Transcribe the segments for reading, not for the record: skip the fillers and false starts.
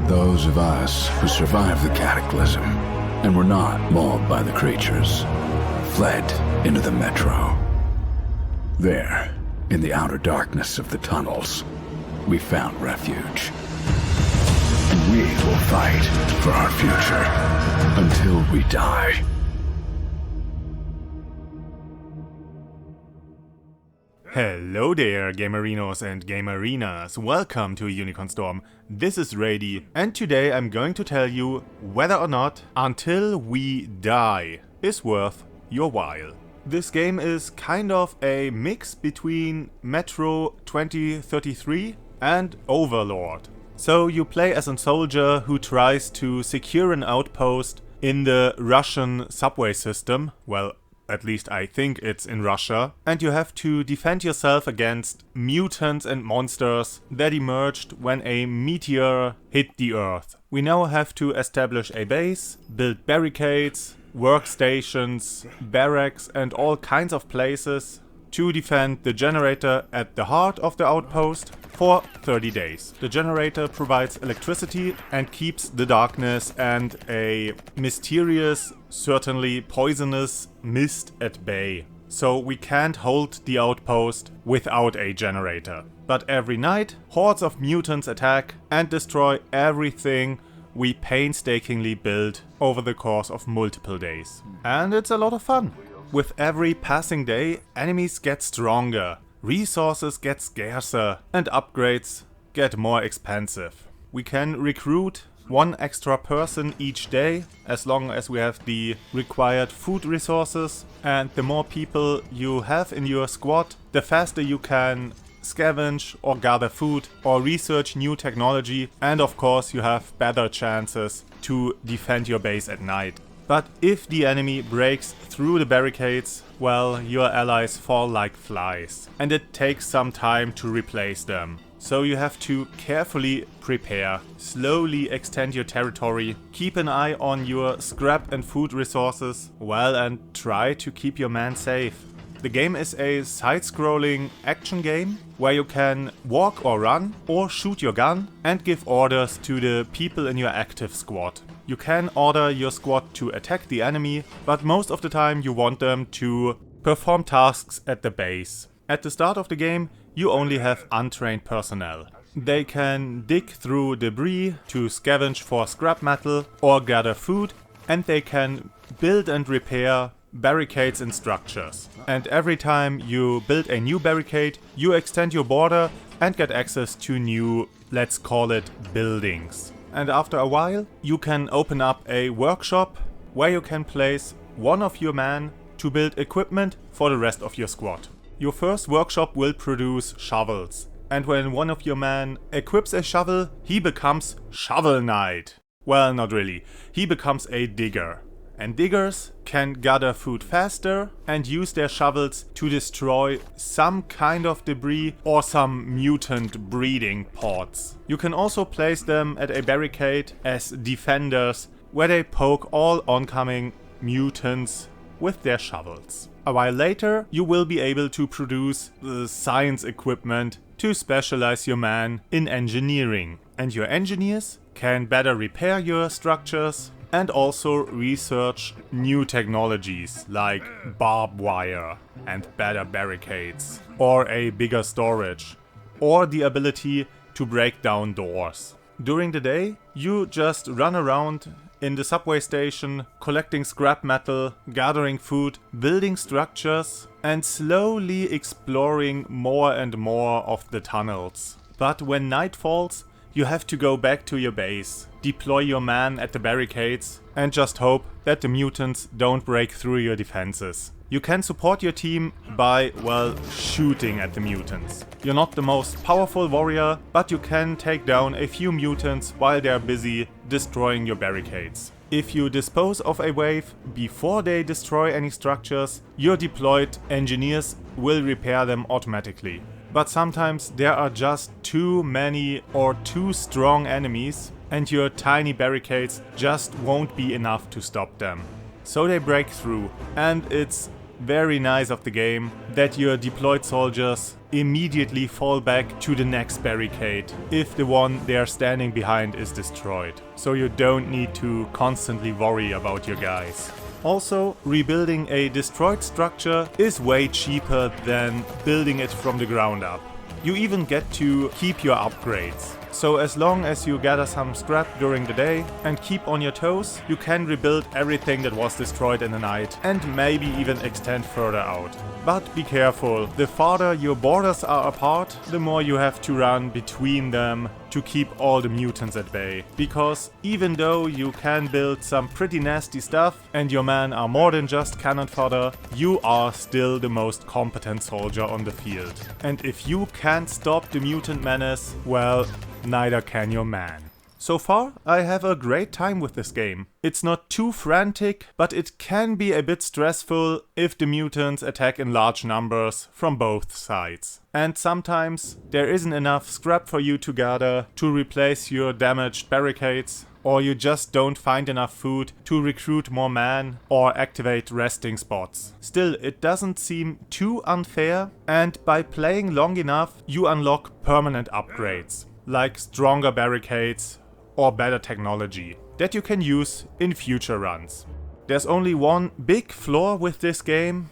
Those of us who survived the cataclysm and were not mauled by the creatures fled into the metro. There, in the outer darkness of the tunnels, we found refuge. And we will fight for our future until we die. Hello there, gamerinos and gamerinas. Welcome to UnicornStorm. This is Rady, and today I'm going to tell you whether or not Until We Die is worth your while. This game is kind of a mix between Metro 2033 and Overlord. So you play as a soldier who tries to secure an outpost in the Russian subway system. Well, at least I think it's in Russia. And you have to defend yourself against mutants and monsters that emerged when a meteor hit the Earth. We now have to establish a base, build barricades, workstations, barracks and all kinds of places to defend the generator at the heart of the outpost for 30 days. The generator provides electricity and keeps the darkness and a mysterious, certainly poisonous mist at bay. So we can't hold the outpost without a generator. But every night, hordes of mutants attack and destroy everything we painstakingly built over the course of multiple days. And it's a lot of fun. With every passing day, enemies get stronger, resources get scarcer, and upgrades get more expensive. We can recruit one extra person each day, as long as we have the required food resources, and the more people you have in your squad, the faster you can scavenge or gather food or research new technology, and of course you have better chances to defend your base at night. But if the enemy breaks through the barricades, well, your allies fall like flies, and it takes some time to replace them. So you have to carefully prepare, slowly extend your territory, keep an eye on your scrap and food resources, well, and try to keep your man safe. The game is a side-scrolling action game where you can walk or run or shoot your gun and give orders to the people in your active squad. You can order your squad to attack the enemy, but most of the time you want them to perform tasks at the base. At the start of the game, you only have untrained personnel. They can dig through debris to scavenge for scrap metal or gather food, and they can build and repair barricades and structures. And every time you build a new barricade, you extend your border and get access to new, let's call it, buildings. And after a while, you can open up a workshop where you can place one of your men to build equipment for the rest of your squad. Your first workshop will produce shovels, and when one of your men equips a shovel, he becomes Shovel Knight. Well, not really. He becomes a digger. And diggers can gather food faster and use their shovels to destroy some kind of debris or some mutant breeding pods. You can also place them at a barricade as defenders where they poke all oncoming mutants with their shovels. A while later, you will be able to produce the science equipment to specialize your man in engineering. And your engineers can better repair your structures and also research new technologies like barbed wire and better barricades, or a bigger storage, or the ability to break down doors. During the day, you just run around in the subway station, collecting scrap metal, gathering food, building structures, and slowly exploring more and more of the tunnels. But when night falls, you have to go back to your base, deploy your man at the barricades, and just hope that the mutants don't break through your defenses. You can support your team by, well, shooting at the mutants. You're not the most powerful warrior, but you can take down a few mutants while they're busy destroying your barricades. If you dispose of a wave before they destroy any structures, your deployed engineers will repair them automatically. But sometimes there are just too many or too strong enemies, and your tiny barricades just won't be enough to stop them. So they break through, and it's very nice of the game that your deployed soldiers immediately fall back to the next barricade if the one they are standing behind is destroyed. So you don't need to constantly worry about your guys. Also, rebuilding a destroyed structure is way cheaper than building it from the ground up. You even get to keep your upgrades. So as long as you gather some scrap during the day and keep on your toes, you can rebuild everything that was destroyed in the night and maybe even extend further out. But be careful, the farther your borders are apart, the more you have to run between them to keep all the mutants at bay. Because even though you can build some pretty nasty stuff and your men are more than just cannon fodder, you are still the most competent soldier on the field. And if you can't stop the mutant menace, well, neither can your man. So far, I have a great time with this game. It's not too frantic, but it can be a bit stressful if the mutants attack in large numbers from both sides. And sometimes there isn't enough scrap for you to gather to replace your damaged barricades, or you just don't find enough food to recruit more men or activate resting spots. Still, it doesn't seem too unfair, and by playing long enough, you unlock permanent upgrades, like stronger barricades or better technology that you can use in future runs. There's only one big flaw with this game,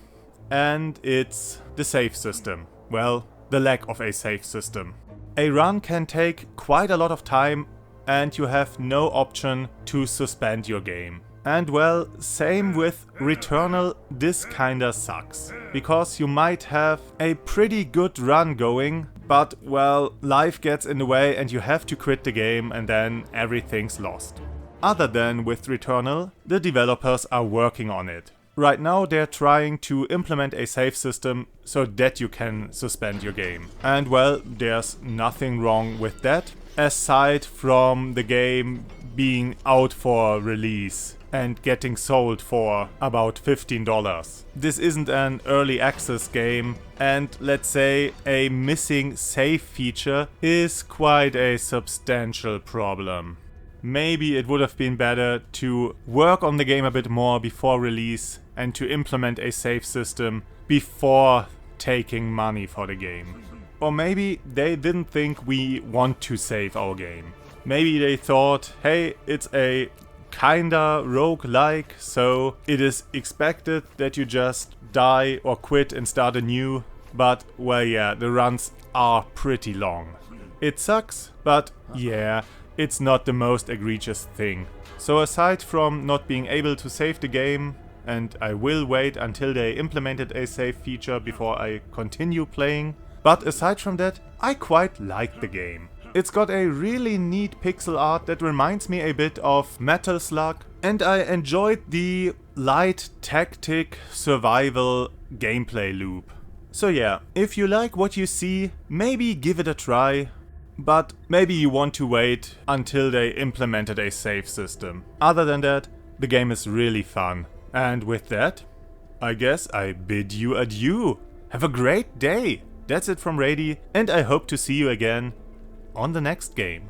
and it's the save system. Well, the lack of a save system. A run can take quite a lot of time and you have no option to suspend your game. And well, same with Returnal, this kinda sucks. Because you might have a pretty good run going, but well, life gets in the way and you have to quit the game and then everything's lost. Other than with Returnal, the developers are working on it. Right now they're trying to implement a save system so that you can suspend your game. And well, there's nothing wrong with that, aside from the game being out for release and getting sold for about $15. This isn't an early access game, and let's say a missing save feature is quite a substantial problem. Maybe it would have been better to work on the game a bit more before release and to implement a save system before taking money for the game. Or maybe they didn't think we want to save our game. Maybe they thought, hey, it's a kinda roguelike, so it is expected that you just die or quit and start anew. But well, yeah, the runs are pretty long. It sucks, but yeah, it's not the most egregious thing. So aside from not being able to save the game, and I will wait until they implemented a save feature before I continue playing, but aside from that, I quite like the game. It's got a really neat pixel art that reminds me a bit of Metal Slug, and I enjoyed the light tactic survival gameplay loop. So yeah, if you like what you see, maybe give it a try, but maybe you want to wait until they implemented a save system. Other than that, the game is really fun. And with that, I guess I bid you adieu. Have a great day! That's it from Rady, and I hope to see you again on the next game.